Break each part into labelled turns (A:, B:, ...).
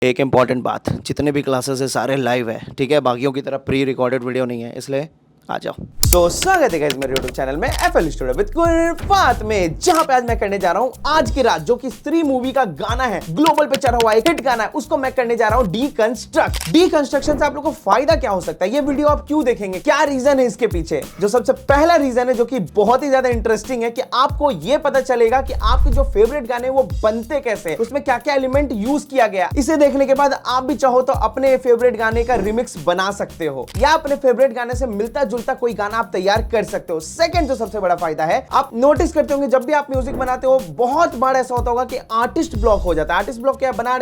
A: एक इम्पॉर्टेंट बात, जितने भी क्लासेस है सारे लाइव है, ठीक है। बाकियों की तरह प्री रिकॉर्डेड वीडियो नहीं है, इसलिए आ जाओ। तो स्वागत है गाइस मेरे YouTube चैनल में FL स्टूडियो विद कुरफात में, जहां पे आज मैं करने जा रहा हूं आज की रात, जो कि स्त्री मूवी का गाना है, ग्लोबल पे चढ़ा हुआ एक हिट गाना है, उसको मैं करने जा रहा हूं डीकंस्ट्रक्ट। डीकंस्ट्रक्शन से आप लोगों को फायदा क्या हो सकता है, ये वीडियो आप क्यों देखेंगे, क्या रीजन है इसके पीछे। जो सबसे पहला रीजन है, जो कि बहुत ही ज्यादा इंटरेस्टिंग है, कि आपको ये पता चलेगा कि आपके जो फेवरेट गाने वो बनते कैसे, उसमें क्या क्या एलिमेंट यूज किया गया। इसे देखने के बाद आप भी चाहो तो अपने फेवरेट गाने का रिमिक्स बना सकते हो, या अपने फेवरेट गाने से मिलता जुलता कोई गाना आप तैयार कर सकते हो। सेकंड जो सबसे बड़ा फायदा है, आप नोटिस करते होंगे जब भी आप म्यूजिक बनाते हो, बहुत बार ऐसा होता होगा कि आर्टिस्ट ब्लॉक हो जाता है। आर्टिस्ट ब्लॉक क्या, बना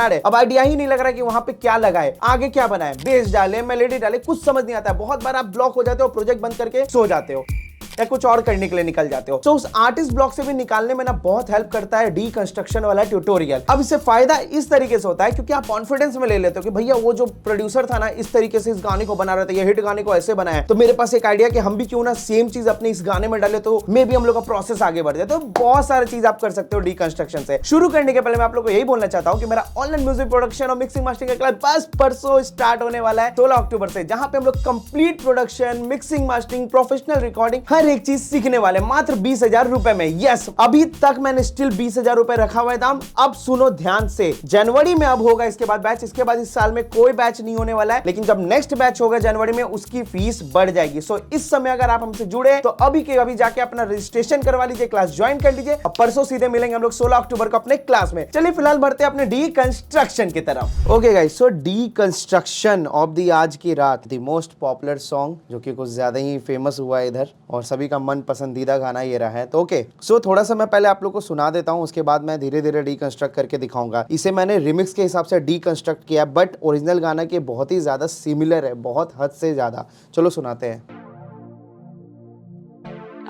A: रहे अब आइडिया ही नहीं लग रहा कि वहां पे क्या लगाए, आगे क्या बनाए, बेस डाले, मेलोडी डाले, कुछ समझ नहीं आता है। बहुत बार आप ब्लॉक हो जाते हो, प्रोजेक्ट बंद करके सो जाते हो या कुछ और करने के लिए निकल जाते हो। तो उस आर्टिस्ट ब्लॉक से भी निकालने में ना बहुत हेल्प करता है डीकंस्ट्रक्शन वाला ट्यूटोरियल। अब इससे फायदा इस तरीके से होता है, क्योंकि आप कॉन्फिडेंस में ले लेते हो कि भैया वो जो प्रोड्यूसर था ना, इस तरीके से इस गाने को बना रहा था, ये हिट गाने को ऐसे बनाया, तो मेरे पास एक आइडिया कि हम भी क्यों ना सेम चीज अपने इस गाने में डाले, तो मे भी हम लोग का प्रोसेस आगे बढ़ जाए। तो बहुत सारी चीज आप कर सकते हो डीकंस्ट्रक्शन से। शुरू करने के पहले मैं आप लोग को यही बोलना चाहता हूं कि मेरा ऑनलाइन म्यूजिक प्रोडक्शन और मिक्सिंग मास्टरिंग का क्लास बस परसों स्टार्ट होने वाला है 16 अक्टूबर से, जहां पे हम लोग complete production, mixing mastering, professional recording, हर एक चीज सीखने वाले, मात्र 20,000 रुपए में। यस, अभी तक मैंने स्टिल 20,000 रुपए रखा हुआ है दाम। अब सुनो ध्यान से, जनवरी में अब होगा इसके बाद बैच, इसके बाद इस साल में कोई बैच नहीं होने वाला है, लेकिन जब नेक्स्ट बैच होगा जनवरी में, उसकी फीस बढ़ जाएगी। सो इस समय अगर आप हमसे जुड़े तो अभी के अभी जाके अपना रजिस्ट्रेशन करवा लीजिए, क्लास ज्वाइन कर लीजिए। अब परसों सीधे मिलेंगे हम लोग 16 अक्टूबर को अपने क्लास में। चलिए फिलहाल बढ़ते हैं अपने डीकंस्ट्रक्शन की तरफ। Okay guys, so deconstruction of the आज की रात, द मोस्ट पॉपुलर सॉन्ग, जो कि कुछ ज्यादा ही फेमस हुआ है इधर, और सभी का मन पसंदीदा गाना ये रहा है। तो ओके, सो थोड़ा सा मैं पहले आप लोग को सुना देता हूँ, उसके बाद मैं धीरे धीरे डीकंस्ट्रक्ट करके दिखाऊंगा। इसे मैंने रिमिक्स के हिसाब से डीकंस्ट्रक्ट किया, बट ओरिजिनल गाना के बहुत ही ज्यादा सिमिलर है, बहुत हद से ज्यादा। चलो सुनाते हैं।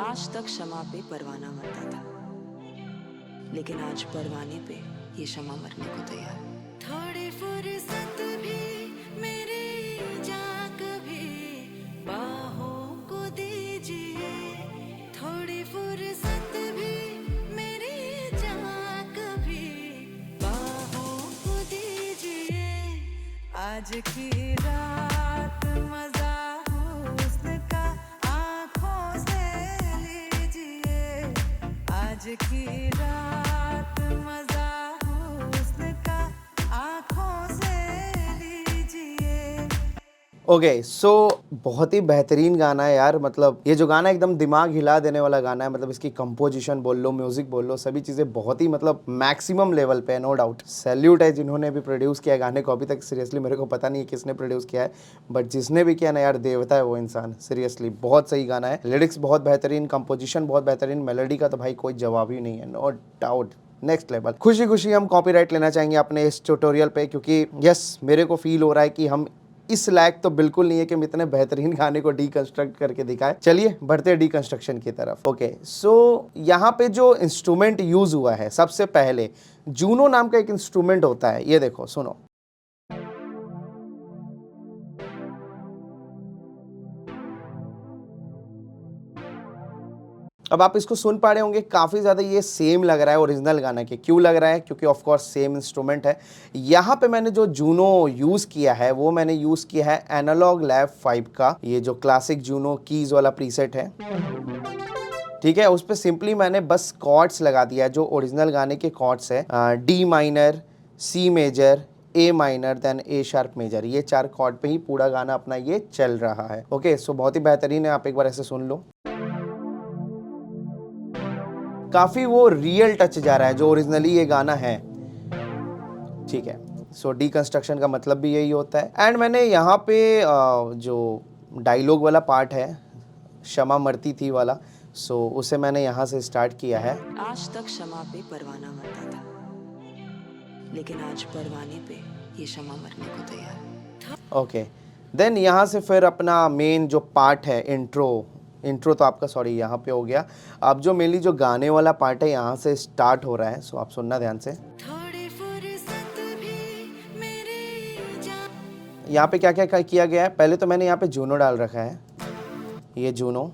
B: आज तक शमा पे परवाना मरता था, लेकिन आज परवाने पे ये शमा मरने को तैयार। थोड़ी फुर्सत भी मेरी जा कभी बाहों को दीजिए, थोड़ी फुर्सत भी मेरी जा कभी बाहों को दीजिए। आज की रात मजा हुस्न का आंखों से लीजिए, आज की रात मजा हुस्न का आंखों से लीजिए।
A: ओके, सो बहुत ही बेहतरीन गाना है यार। मतलब ये जो गाना है एकदम दिमाग हिला देने वाला गाना है। मतलब इसकी कंपोजिशन बोल लो, म्यूजिक बोल लो, सभी चीज़ें बहुत ही मतलब मैक्सिमम लेवल पे है, नो डाउट। सैल्यूट है जिन्होंने भी प्रोड्यूस किया गाने को। अभी तक सीरियसली मेरे को पता नहीं है किसने प्रोड्यूस किया है, बट जिसने भी किया ना यार, देवता है वो इंसान। सीरियसली बहुत सही गाना है, लिरिक्स बहुत बेहतरीन, कंपोजिशन बहुत बेहतरीन, मेलोडी का तो भाई कोई जवाब ही नहीं है, नो डाउट, नेक्स्ट लेवल। खुशी खुशी हम कॉपीराइट लेना चाहेंगे अपने इस ट्यूटोरियल पे, क्योंकि यस, मेरे को फील हो रहा है कि हम इस लायक तो बिल्कुल नहीं है कि हम इतने बेहतरीन गाने को डीकंस्ट्रक्ट करके दिखाएं। चलिए बढ़ते हैं डीकंस्ट्रक्शन की तरफ। ओके, सो यहाँ पे जो इंस्ट्रूमेंट यूज हुआ है, सबसे पहले जूनो नाम का एक इंस्ट्रूमेंट होता है, ये देखो सुनो। अब आप इसको सुन पा रहे होंगे, काफ़ी ज़्यादा ये सेम लग रहा है ओरिजिनल गाना के। क्यों लग रहा है? क्योंकि ऑफ कोर्स सेम इंस्ट्रूमेंट है। यहाँ पे मैंने जो जूनो यूज़ किया है, वो मैंने यूज़ किया है एनालॉग लैब 5 का, ये जो क्लासिक जूनो कीज वाला प्रीसेट है, ठीक है। उस पर सिंपली मैंने बस कॉर्ड्स लगा दिया है, जो ओरिजिनल गाने के कॉर्ड्स है, D minor, C major, A minor, then A sharp major. ये 4 कॉर्ड पे ही पूरा गाना अपना ये चल रहा है। ओके, सो बहुत ही बेहतरीन है, आप एक बार ऐसे सुन लो। काफी वो रियल टच जा रहा है जो ओरिजिनली ये गाना है, ठीक है। सो डीकंस्ट्रक्शन का मतलब भी यही होता है। एंड मैंने यहाँ पे जो डायलॉग वाला पार्ट है, क्षमा मरती थी वाला, सो उसे मैंने यहाँ से स्टार्ट किया है।
B: आज तक शमा पे परवाना मरता था, लेकिन आज परवाने पे ये शमा मरने को तैयार।
A: ओके, देन यहाँ से फिर अपना मेन जो पार्ट है, इंट्रो तो आपका सॉरी यहाँ पे हो गया। अब जो मेनली जो गाने वाला पार्ट है, यहाँ से स्टार्ट हो रहा है, सो आप सुनना ध्यान से। यहाँ पे क्या क्या किया गया है, पहले तो मैंने यहाँ पे जूनो डाल रखा है, ये जूनो,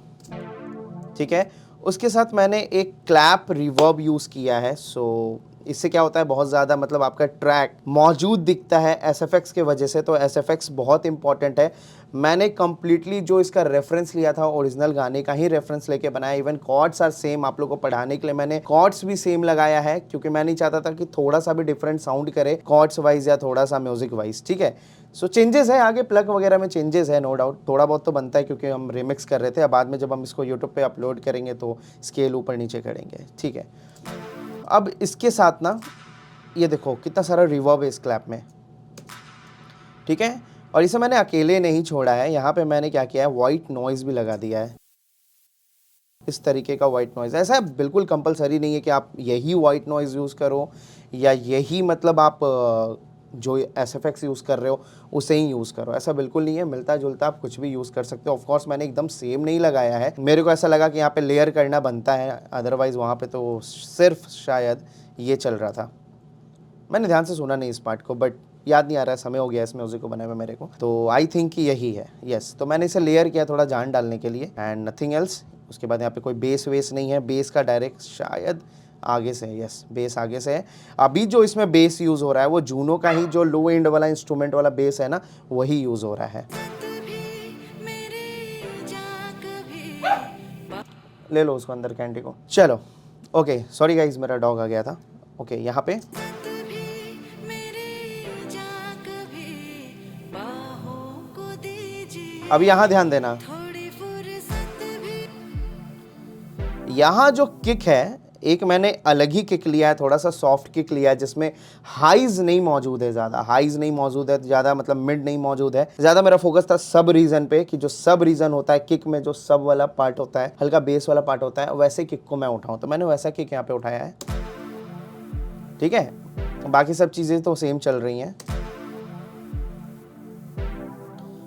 A: ठीक है। उसके साथ मैंने एक क्लैप रिवर्ब यूज़ किया है, सो इससे क्या होता है, बहुत ज़्यादा मतलब आपका ट्रैक मौजूद दिखता है SFX के वजह से। तो SFX बहुत इंपॉर्टेंट है। मैंने कम्प्लीटली जो इसका रेफरेंस लिया था ओरिजिनल गाने का ही रेफरेंस लेके बनाया। इवन कॉर्ड्स आर सेम, आप लोगों को पढ़ाने के लिए मैंने कॉर्ड्स भी सेम लगाया है, क्योंकि मैं नहीं चाहता था कि थोड़ा सा भी डिफरेंट साउंड करे कॉर्ड्स वाइज या थोड़ा सा म्यूजिक वाइज, ठीक है। सो चेंजेस है, आगे प्लग वगैरह में चेंजेस है, नो डाउट थोड़ा बहुत तो बनता है, क्योंकि हम रिमिक्स कर रहे थे। अब बाद में जब हम इसको यूट्यूब पे अपलोड करेंगे तो स्केल ऊपर नीचे करेंगे, ठीक है। अब इसके साथ ना ये देखो कितना सारा रिवर्ब है इस क्लैप में, ठीक है। और इसे मैंने अकेले नहीं छोड़ा है, यहाँ पे मैंने क्या किया है, वाइट नॉइज भी लगा दिया है। इस तरीके का वाइट नॉइज, ऐसा बिल्कुल कंपलसरी नहीं है कि आप यही वाइट नॉइज यूज़ करो या यही मतलब आप जो SFX यूज़ कर रहे हो उसे ही यूज़ करो, ऐसा बिल्कुल नहीं है। मिलता जुलता आप कुछ भी यूज़ कर सकते हो। ऑफ कोर्स मैंने एकदम सेम नहीं लगाया है, मेरे को ऐसा लगा कि यहाँ पे लेयर करना बनता है, अदरवाइज़ वहाँ पे तो सिर्फ शायद ये चल रहा था। मैंने ध्यान से सुना नहीं इस पार्ट को, बट याद नहीं आ रहा है, समय हो गया इस म्यूज़िक को बनाए हुए मेरे को। तो आई थिंक कि यही है, यस। तो मैंने इसे लेयर किया थोड़ा जान डालने के लिए, एंड नथिंग एल्स। उसके बाद यहाँ पे कोई बेस वेस नहीं है, बेस का डायरेक्ट शायद आगे से है, यस बेस आगे से है। अभी जो इसमें बेस यूज़ हो रहा है वो जूनो का ही जो लो एंड वाला इंस्ट्रूमेंट वाला बेस है ना, वही यूज़ हो रहा है। ले लो उसको अंदर कैंडी को, चलो। ओके सॉरी गाइज, मेरा डॉग आ गया था। ओके यहाँ पे अब यहाँ ध्यान देना, यहाँ जो किक है, एक मैंने अलग ही किक लिया है, थोड़ा सा सॉफ्ट किक लिया है, जिसमें हाइज नहीं मौजूद है, ज़्यादा हाइज नहीं मौजूद है, ज़्यादा मतलब मिड नहीं मौजूद है। ज़्यादा मेरा फोकस था सब रीजन पे, कि जो सब रीजन होता है किक में, जो सब वाला पार्ट होता है, हल्का बेस वाला पार्ट होता है, वैसे किक को मैं उठाऊँ, तो मैंने वैसा किक यहाँ पे उठाया है, ठीक है। बाकी सब चीज़ें तो सेम चल रही हैं,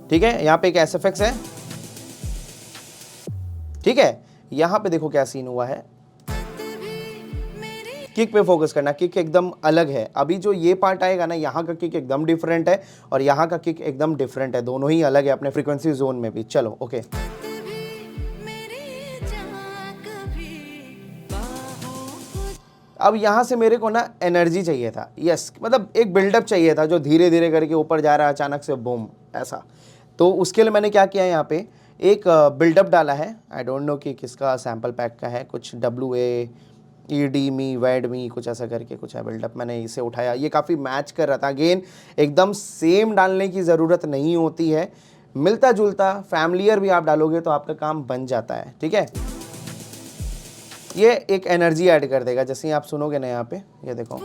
A: ठीक है। यहाँ पे एक SFX है, ठीक है। यहाँ पे देखो क्या सीन हुआ है, किक पे फोकस करना, किक एकदम अलग है। अभी जो ये पार्ट आएगा ना, यहाँ का किक एकदम डिफरेंट है और यहाँ का किक एकदम डिफरेंट है, दोनों ही अलग है अपने फ्रीक्वेंसी जोन में भी। चलो ओके, अब यहाँ से मेरे को ना एनर्जी चाहिए था, यस मतलब एक बिल्डअप चाहिए था, जो धीरे धीरे करके ऊपर जा रहा है, अचानक से बूम ऐसा। तो उसके लिए मैंने क्या किया, यहाँ पे एक बिल्डअप डाला है। आई डोंट नो कि किसका सैम्पल पैक का है, कुछ WAED मी वैड मी कुछ ऐसा करके कुछ है बिल्डअप। मैंने इसे उठाया, ये काफ़ी मैच कर रहा था। अगेन एकदम सेम डालने की ज़रूरत नहीं होती है, मिलता जुलता फैमिलियर भी आप डालोगे तो आपका काम बन जाता है, ठीक है। ये एक एनर्जी ऐड कर देगा, जैसे ही आप सुनोगे ना यहाँ पे, ये देखो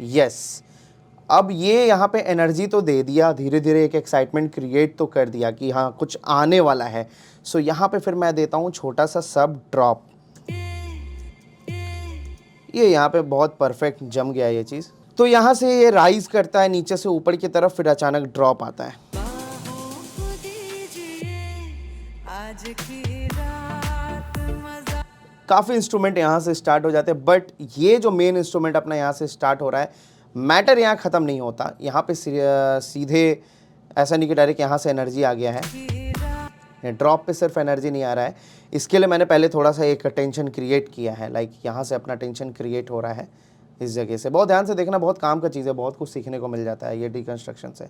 A: यस। अब ये यहाँ पे एनर्जी तो दे दिया, धीरे धीरे एक एक्साइटमेंट क्रिएट तो कर दिया कि हाँ कुछ आने वाला है। सो यहाँ पे फिर मैं देता हूँ छोटा सा सब ड्रॉप, ये यहाँ पे बहुत परफेक्ट जम गया ये चीज़। तो यहाँ से ये राइज करता है नीचे से ऊपर की तरफ, फिर अचानक ड्रॉप आता है। काफ़ी इंस्ट्रूमेंट यहाँ से स्टार्ट हो जाते हैं, बट ये जो मेन इंस्ट्रूमेंट अपना यहाँ से स्टार्ट हो रहा है, मैटर यहाँ ख़त्म नहीं होता। यहाँ पे सीधे ऐसा नहीं कि डायरेक्ट यहाँ से एनर्जी आ गया है, ड्रॉप पे सिर्फ एनर्जी नहीं आ रहा है। इसके लिए मैंने पहले थोड़ा सा एक टेंशन क्रिएट किया है, लाइक यहाँ से अपना टेंशन क्रिएट हो रहा है इस जगह से। बहुत ध्यान से देखना, बहुत काम का चीज़ है, बहुत कुछ सीखने को मिल जाता है ये डिकंस्ट्रक्शन से।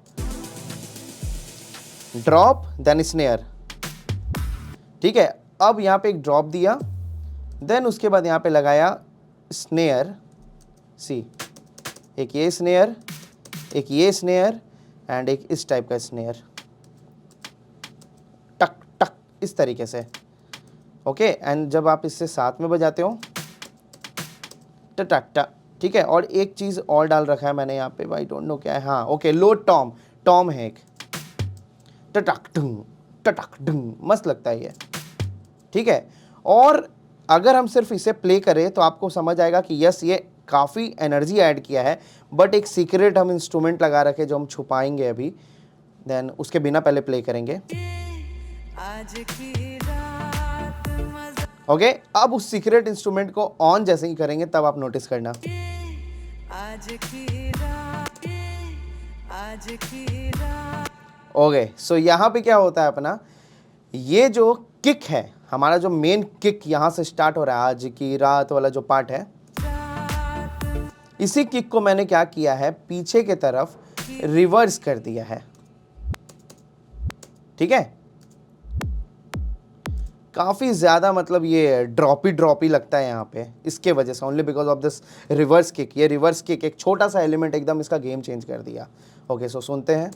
A: ड्रॉप देन स्नेयर, ठीक है। अब यहाँ पे एक ड्रॉप दिया, देन उसके बाद यहाँ पे लगाया स्नेयर, सी एक ये स्नेयर, एक ये स्नेयर एंड एक इस टाइप का स्नेयर, टक टक इस तरीके से, ओके। एंड जब आप इससे साथ में बजाते हो टक टक, ठीक है। और एक चीज़ और डाल रखा है मैंने यहाँ पे, आई डोंट नो क्या है, हाँ ओके, लो टॉम, टॉम है एक, टटक डंग, मस्त लगता है ये, ठीक है। और अगर हम सिर्फ इसे प्ले करें तो आपको समझ आएगा कि यस ये काफ़ी एनर्जी ऐड किया है, बट एक सीक्रेट हम इंस्ट्रूमेंट लगा रखे जो हम छुपाएंगे अभी, देन उसके बिना पहले प्ले करेंगे, ओके। अब उस सीक्रेट इंस्ट्रूमेंट को ऑन जैसे ही करेंगे तब आप नोटिस करना, ओके। सो यहाँ पे क्या होता है अपना, ये जो किक है, हमारा जो मेन किक यहाँ से स्टार्ट हो रहा है, आज की रात वाला जो पार्ट है, इसी किक को मैंने क्या किया है, पीछे के तरफ रिवर्स कर दिया है। ठीक है, काफी ज्यादा मतलब ये ड्रॉपी लगता है यहाँ पे, इसके वजह से, only because of this reverse kick. ये रिवर्स किक एक छोटा सा एलिमेंट एकदम इसका गेम चेंज कर दिया। ओके, सो सुनते हैं।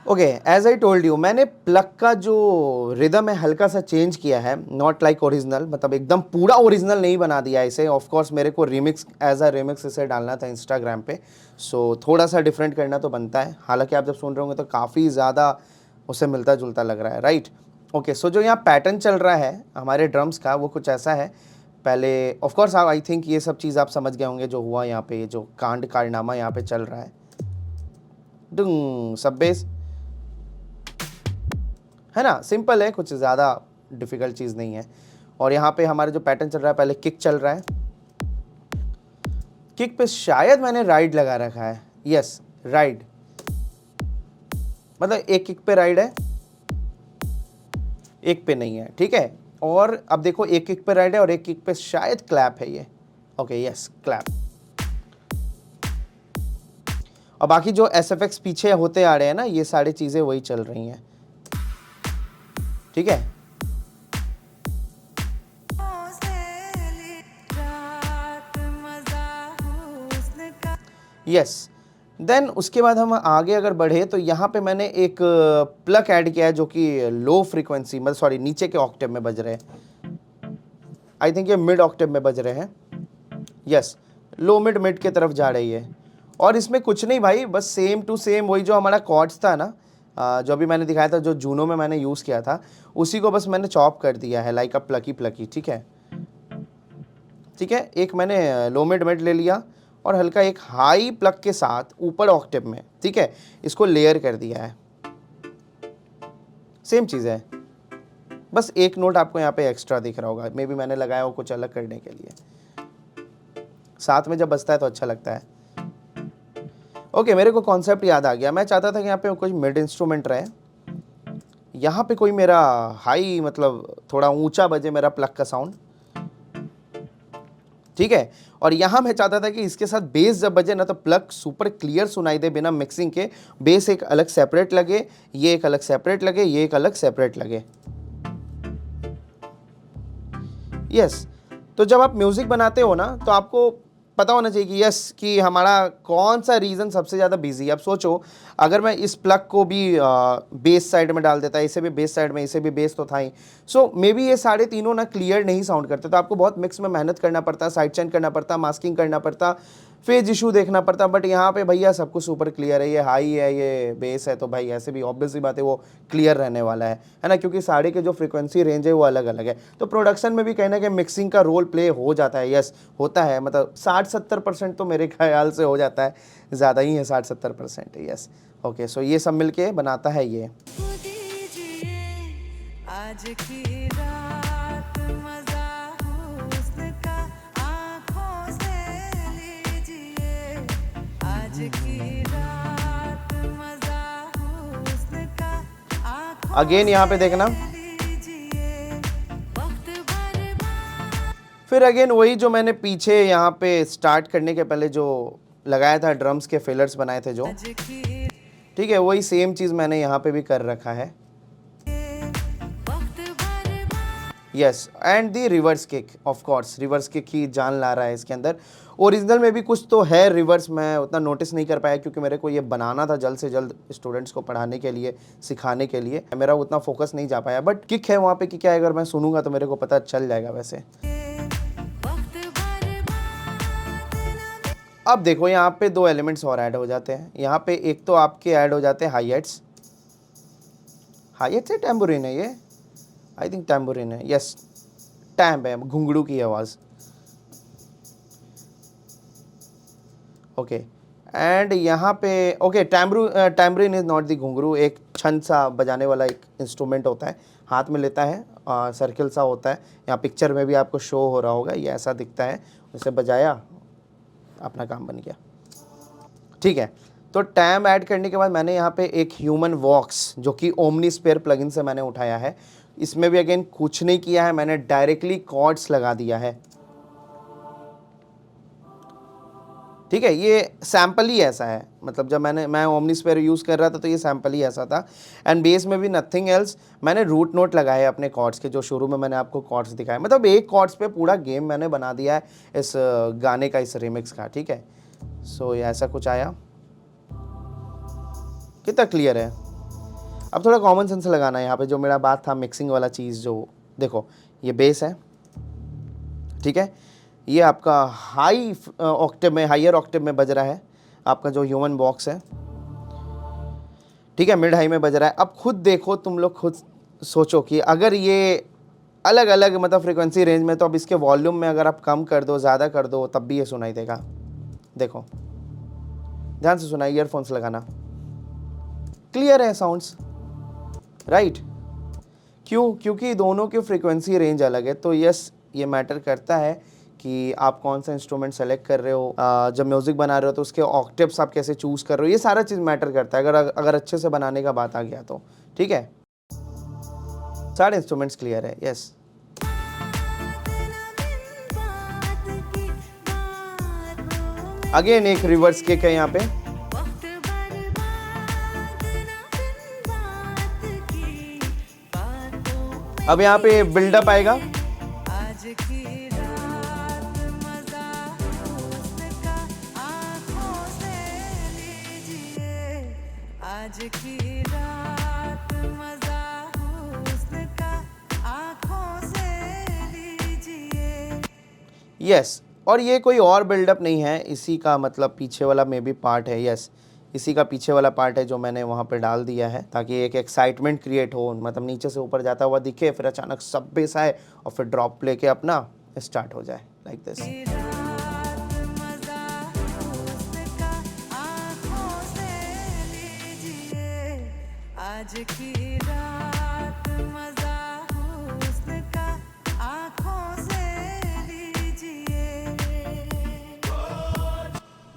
A: Okay, as I told you, मैंने प्लग का जो रिदम है हल्का सा चेंज किया है, नॉट लाइक ओरिजिनल, मतलब एकदम पूरा ओरिजिनल नहीं बना दिया इसे। ऑफ कोर्स मेरे को रिमिक्स, एज अ रिमिक्स इसे डालना था इंस्टाग्राम पे, सो थोड़ा सा डिफरेंट करना तो बनता है। हालांकि आप जब सुन रहे होंगे तो काफ़ी ज़्यादा उससे मिलता जुलता लग रहा है, राइट। ओके, सो जो यहाँ पैटर्न चल रहा है हमारे ड्रम्स का, वो कुछ ऐसा है। पहले ऑफ कोर्स आई थिंक ये सब चीज़ आप समझ गए होंगे जो हुआ यहाँ पे, जो कारनामा यहाँ पे चल रहा है। डुंग, सब बेस है ना, सिंपल है, कुछ ज़्यादा डिफ़िकल्ट चीज़ नहीं है। और यहाँ पे हमारा जो पैटर्न चल रहा है, पहले किक चल रहा है, किक पे शायद मैंने राइड लगा रखा है, यस राइड, मतलब एक किक पे राइड है, एक पे नहीं है। ठीक है, और अब देखो एक किक पे राइड है और एक किक पे शायद क्लैप है ये। Okay, yes clap. और बाकी जो SFX पीछे होते आ रहे हैं ना, ये सारी चीज़ें वही चल रही हैं। ठीक है, यस। देन उसके बाद हम आगे अगर बढ़े तो यहाँ पे मैंने एक प्लग ऐड किया है जो कि लो फ्रीक्वेंसी, मतलब सॉरी नीचे के ऑक्टेव में बज रहे हैं। आई थिंक ये मिड ऑक्टेव में बज रहे हैं, यस, लो मिड के तरफ जा रही है। और इसमें कुछ नहीं भाई, बस सेम टू सेम वही जो हमारा कॉर्ड्स था ना, जो भी मैंने दिखाया था, जो जूनो में मैंने यूज़ किया था, उसी को बस मैंने चॉप कर दिया है, लाइक अ प्लकी। ठीक है, ठीक है, एक मैंने लो मिड ले लिया और हल्का एक हाई प्लग के साथ ऊपर ऑक्टेव में, ठीक है, इसको लेयर कर दिया है। सेम चीज़ है, बस एक नोट आपको यहाँ पे एक्स्ट्रा दिख रहा होगा, मे बी मैंने लगाया हो कुछ अलग करने के लिए। साथ में जब बजता है तो अच्छा लगता है। ओके, मेरे को कॉन्सेप्ट याद आ गया। मैं चाहता था कि यहाँ पे कोई मिड इंस्ट्रूमेंट रहे, यहाँ पे कोई मेरा हाई, मतलब थोड़ा ऊंचा बजे मेरा प्लग का साउंड। ठीक है, और यहाँ मैं चाहता था कि इसके साथ बेस जब बजे ना तो प्लग सुपर क्लियर सुनाई दे बिना मिक्सिंग के। बेस एक अलग सेपरेट लगे, ये एक अलग सेपरेट लगे, ये एक अलग सेपरेट लगे। यस, तो जब आप म्यूजिक बनाते हो ना तो आपको पता होना चाहिए कि यस, कि हमारा कौन सा रीजन सबसे ज़्यादा बिजी है। अब सोचो, अगर मैं इस प्लग को भी बेस साइड में डाल देता, इसे भी बेस साइड में, इसे भी बेस तो था ही, सो मे बी ये सारे तीनों ना क्लियर नहीं साउंड करते, तो आपको बहुत मिक्स में मेहनत करना पड़ता, साइड चेंज करना पड़ता, मास्किंग करना पड़ता, फेज इशू देखना पड़ता। बट यहाँ पे भैया सब कुछ सुपर क्लियर है, ये हाई है, ये बेस है, तो भाई ऐसे भी ऑब्वियस सी बात है वो क्लियर रहने वाला है ना, क्योंकि सारे के जो फ्रीक्वेंसी रेंज है वो अलग अलग है। तो प्रोडक्शन में भी कहीं ना कहीं मिक्सिंग का रोल प्ले हो जाता है, यस होता है, मतलब 60-70% तो मेरे ख्याल से हो जाता है, ज़्यादा ही है 60-70%, यस। ओके, सो ये सब मिलके बनाता है ये। आज की रात मजा हुस्न का, आँखों से लीजिए, आज की रात मजा हुस्न का, आँखों। अगेन यहाँ पे देखना, फिर अगेन वही जो मैंने पीछे यहाँ पे स्टार्ट करने के पहले जो लगाया था, ड्रम्स के फिलर्स बनाए थे जो, ठीक है, वही सेम चीज़ मैंने यहाँ पे भी कर रखा है। Yes, and the reverse kick, of course reverse kick ही जान ला रहा है इसके अंदर। ओरिजिनल में भी कुछ तो है रिवर्स, मैं उतना नोटिस नहीं कर पाया क्योंकि मेरे को ये बनाना था जल्द से जल्द स्टूडेंट्स को पढ़ाने के लिए, सिखाने के लिए, मेरा उतना फोकस नहीं जा पाया। बट किक है वहाँ पे कि क्या है, अगर मैं सुनूंगा तो मेरे को पता चल जाएगा वैसे। अब देखो यहाँ पे दो एलिमेंट्स और ऐड हो जाते हैं। यहाँ पे एक तो आपके ऐड हो जाते हैं हाई हेट्स, हाई हेट्स है, टैम्बूरिन है ये, आई थिंक टैम्बूरिन है, यस टैम्ब है, घुंघरू की आवाज़। ओके, एंड यहाँ पे ओके, टैम्बूरिन इज नॉट दी घुंघरू, एक छंद सा बजाने वाला एक इंस्ट्रूमेंट होता है, हाथ में लेता है, सर्किल सा होता है, यहाँ पिक्चर में भी आपको शो हो रहा होगा, ये ऐसा दिखता है, उसे बजाया, अपना काम बन गया। ठीक है, तो टैम ऐड करने के बाद मैंने यहाँ पे एक ह्यूमन वॉक्स जो कि ओमनीस्फीयर प्लगइन से मैंने उठाया है। इसमें भी अगेन कुछ नहीं किया है, मैंने डायरेक्टली कॉर्ड्स लगा दिया है। ठीक है, ये सैम्पल ही ऐसा है, मतलब जब मैं ओमनीस्फीयर यूज़ कर रहा था तो ये सैम्पल ही ऐसा था। एंड बेस में भी नथिंग एल्स, मैंने रूट नोट लगाए अपने कॉर्ड्स के, जो शुरू में मैंने आपको कॉर्ड्स दिखाए। मतलब एक कॉर्ड्स पे पूरा गेम मैंने बना दिया है इस गाने का, इस रिमिक्स का। ठीक है, सो ये ऐसा कुछ आया, कितना क्लियर है। अब थोड़ा कॉमन सेंस लगाना है यहाँ पे, जो मेरा बात था मिक्सिंग वाला चीज़। जो देखो, ये बेस है, ठीक है, ये आपका हाई ऑक्टेव में, हायर ऑक्टेव में बज रहा है आपका जो ह्यूमन बॉक्स है। ठीक है, मिड हाई में बज रहा है। अब खुद देखो, तुम लोग खुद सोचो कि अगर ये अलग अलग मतलब फ्रीक्वेंसी रेंज में, तो अब इसके वॉल्यूम में अगर आप कम कर दो, ज़्यादा कर दो, तब भी ये सुनाई देगा। देखो ध्यान से सुना, ईयरफोन्स लगाना, क्लियर है साउंड्स, राइट। क्यों? क्योंकि दोनों की फ्रीक्वेंसी रेंज अलग है। तो यस, ये मैटर करता है कि आप कौन सा इंस्ट्रूमेंट सेलेक्ट कर रहे हो, जब म्यूज़िक बना रहे हो तो उसके ऑक्टेव्स आप कैसे चूज़ कर रहे हो, ये सारा चीज़ मैटर करता है, अगर अच्छे से बनाने का बात आ गया तो। ठीक है, सारे इंस्ट्रूमेंट्स क्लियर है, यस। अगेन एक रिवर्स किक है यहाँ पे। अब यहाँ पे बिल्डअप आएगा, आज की रात मजा हुस्न का आँखों से लीजिए। यस, और ये कोई और बिल्डअप नहीं है, इसी का मतलब पीछे वाला में भी पार्ट है। यस, इसी का पीछे वाला पार्ट है जो मैंने वहाँ पे डाल दिया है, ताकि एक एक्साइटमेंट क्रिएट हो, मतलब नीचे से ऊपर जाता हुआ दिखे, फिर अचानक सब बेस आए और फिर ड्रॉप लेके अपना स्टार्ट हो जाए, लाइक दिस। आज की रात मजा हुस्न का आँखों से लीजिए।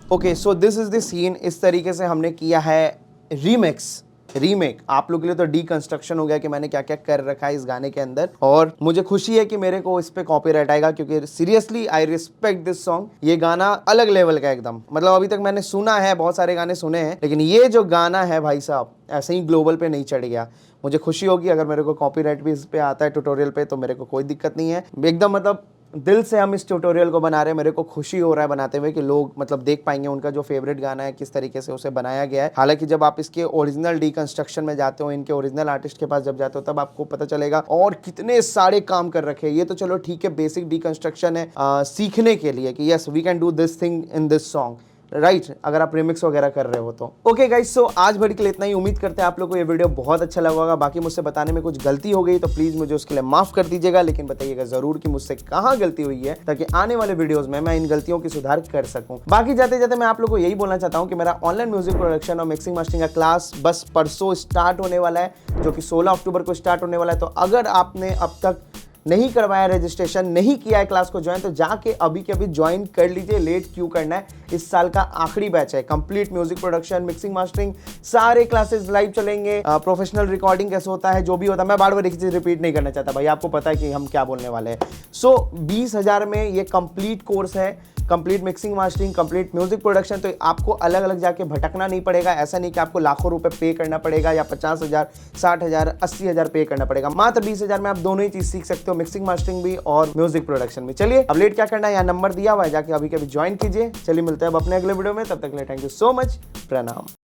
A: Okay, so this is the scene. इस तरीके से हमने किया है रीमेक। आप लोगों के लिए तो डीकंस्ट्रक्शन हो गया कि मैंने क्या क्या कर रखा है इस गाने के अंदर, और मुझे खुशी है कि मेरे को इस पे कॉपीराइट आएगा, क्योंकि seriously I respect this song. ये गाना अलग लेवल का एकदम, मतलब अभी तक मैंने सुना है, बहुत सारे गाने सुने हैं, लेकिन ये जो गाना है भाई साहब ऐसे ही ग्लोबल पे नहीं चढ़ गया। मुझे खुशी होगी अगर मेरे को कॉपीराइट भी इस पे आता है ट्यूटोरियल पे, तो मेरे को कोई दिक्कत नहीं है एकदम। मतलब दिल से हम इस ट्यूटोरियल को बना रहे हैं, मेरे को खुशी हो रहा है बनाते हुए कि लोग मतलब देख पाएंगे उनका जो फेवरेट गाना है किस तरीके से उसे बनाया गया है। हालांकि जब आप इसके ओरिजिनल डीकंस्ट्रक्शन में जाते हो, इनके ओरिजिनल आर्टिस्ट के पास जब जाते हो, तब आपको पता चलेगा और कितने सारे काम कर रखे हैं। ये तो चलो ठीक है, बेसिक डीकंस्ट्रक्शन है सीखने के लिए कि yes we can do this thing in this song, right, अगर आप रिमिक्स वगैरह कर रहे हो तो। ओके गाइस, सो आज भर के लिए इतना ही। उम्मीद करते हैं आप लोग को ये वीडियो बहुत अच्छा लगा होगा। बाकी मुझसे बताने में कुछ गलती हो गई तो प्लीज मुझे उसके लिए माफ कर दीजिएगा, लेकिन बताइएगा जरूर कि मुझसे कहाँ गलती हुई है, ताकि आने वाले वीडियोस में मैं इन गलतियों की सुधार कर सकूं। बाकी जाते जाते मैं आप लोग को यही बोलना चाहता हूँ कि मेरा ऑनलाइन म्यूजिक प्रोडक्शन और मिक्सिंग मास्टरिंग का क्लास बस परसों स्टार्ट होने वाला है, जो कि 16 अक्टूबर को स्टार्ट होने वाला है। तो अगर आपने अब तक नहीं करवाया रजिस्ट्रेशन, नहीं किया है क्लास को ज्वाइन, तो जाके अभी के अभी ज्वाइन कर लीजिए। लेट क्यों करना है, इस साल का आखिरी बैच है। Complete music production, mixing mastering, सारे क्लासेस लाइव चलेंगे। प्रोफेशनल रिकॉर्डिंग कैसे होता है, जो भी होता है, मैं बार बार एक चीज रिपीट नहीं करना चाहता भाई, आपको पता है कि हम क्या बोलने वाले हैं। सो 20,000 में ये कंप्लीट कोर्स है, complete mixing mastering, complete music production. तो आपको अलग अलग जाके भटकना नहीं पड़ेगा। ऐसा नहीं कि आपको लाखों रुपए पे करना पड़ेगा या 50,000, 60,000, 80,000 पे करना पड़ेगा। मात्र 20,000 में आप दोनों ही चीज सीख सकते हो, मिक्सिंग मास्टरिंग भी और म्यूजिक प्रोडक्शन भी। चलिए, अब लेट क्या करना है, यहाँ नंबर दिया हुआ है, जाके अभी कभी ज्वाइन कीजिए। चलिए मिलते हैं अब अपने अगले वीडियो में, तब तक के लिए थैंक यू सो मच, प्रणाम।